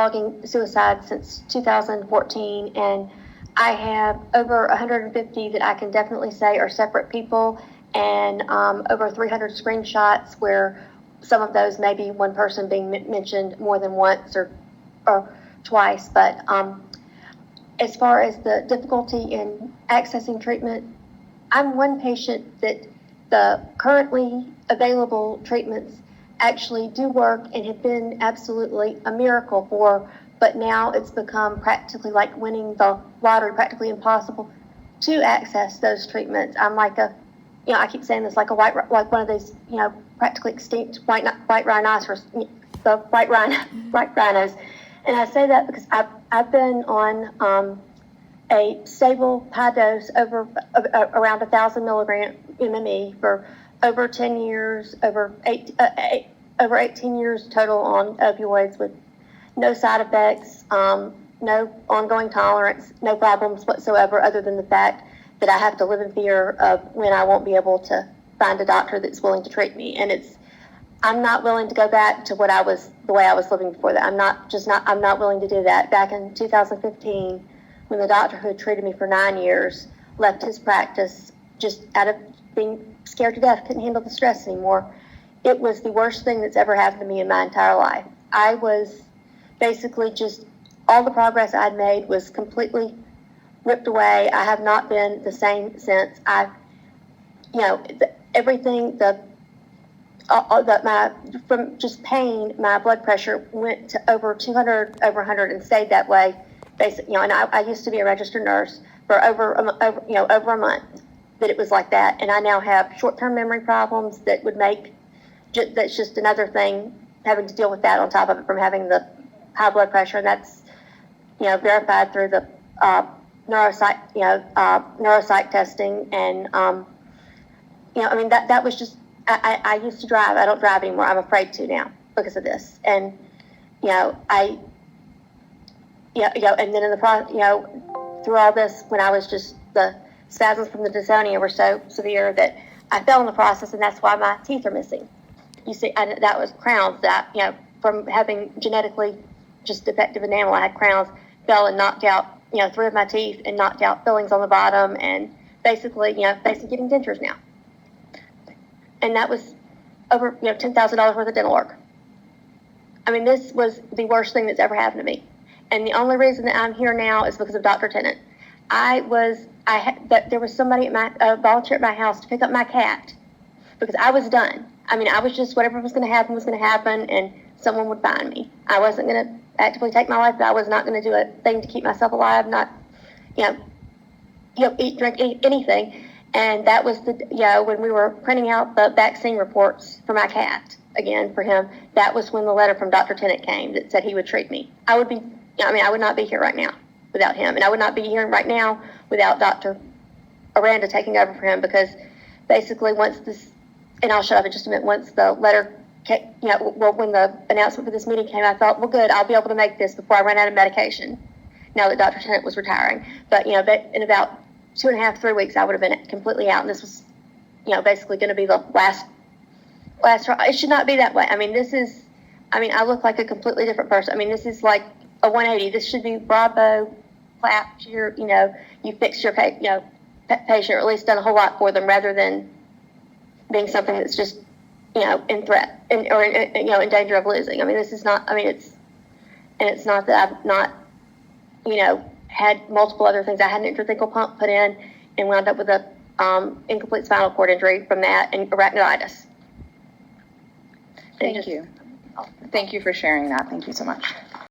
logging suicide since 2014, and I have over 150 that I can definitely say are separate people, and over 300 screenshots where some of those may be one person being mentioned more than once or twice. But as far as the difficulty in accessing treatment, I'm one patient that the currently available treatments actually do work and have been absolutely a miracle for, but now it's become practically like winning the lottery, practically impossible to access those treatments. I'm like I keep saying this, like like one of these, practically extinct white rhinoceros, the white rhinos. And I say that because I've been on a stable high dose over around 1,000 milligram MME for over 10 years, over 18 years total on opioids with no side effects, no ongoing tolerance, no problems whatsoever, other than the fact that I have to live in fear of when I won't be able to find a doctor that's willing to treat me. And I'm not willing to go back to the way I was living before that. I'm not willing to do that. Back in 2015, when the doctor who had treated me for 9 years left his practice just out of being scared to death, couldn't handle the stress anymore, it was the worst thing that's ever happened to me in my entire life. I was basically just, all the progress I'd made was completely ripped away. I have not been the same since. From just pain, my blood pressure went to over 200, over 100, and stayed that way. Basically, and I used to be a registered nurse for over a month that it was like that. And I now have short-term memory problems that would make, that's just another thing, having to deal with that on top of it from having the high blood pressure. And that's, verified through the neuropsych testing. And, that was just, I used to drive. I don't drive anymore. I'm afraid to now because of this. And, and then in the process, through all this, when I was just, the spasms from the dystonia were so severe that I fell in the process, and that's why my teeth are missing. You see, that was crowns that, from having genetically just defective enamel, I had crowns, fell and knocked out, 3 of my teeth and knocked out fillings on the bottom, and basically getting dentures now. And that was over, $10,000 worth of dental work. I mean, this was the worst thing that's ever happened to me. And the only reason that I'm here now is because of Dr. Tennant. There was somebody volunteer at my house to pick up my cat because I was done. I mean, I was just, whatever was going to happen, and someone would find me. I wasn't going to actively take my life, but I was not going to do a thing to keep myself alive, not, eat, drink, anything. And that was when we were printing out the vaccine reports for my cat, again, for him, that was when the letter from Dr. Tennant came that said he would treat me. I would not be here right now without him. And I would not be here right now without Dr. Aranda taking over for him, because basically once this, and I'll shut up in just a minute, once the letter came, when the announcement for this meeting came, I thought, well, good, I'll be able to make this before I run out of medication now that Dr. Tennant was retiring. But, in about 2.5, 3 weeks, I would have been completely out. And this was, basically going to be the last try. It should not be that way. I mean, I look like a completely different person. I mean, this is like a 180. This should be bravo, clap, cheer, you fixed your patient, or at least done a whole lot for them, rather than being something that's just, in threat or in danger of losing. I mean, this is not, it's not that I've not, had multiple other things. I had an intrathecal pump put in and wound up with a incomplete spinal cord injury from that, and arachnitis. Thank you. Thank you for sharing that. Thank you so much.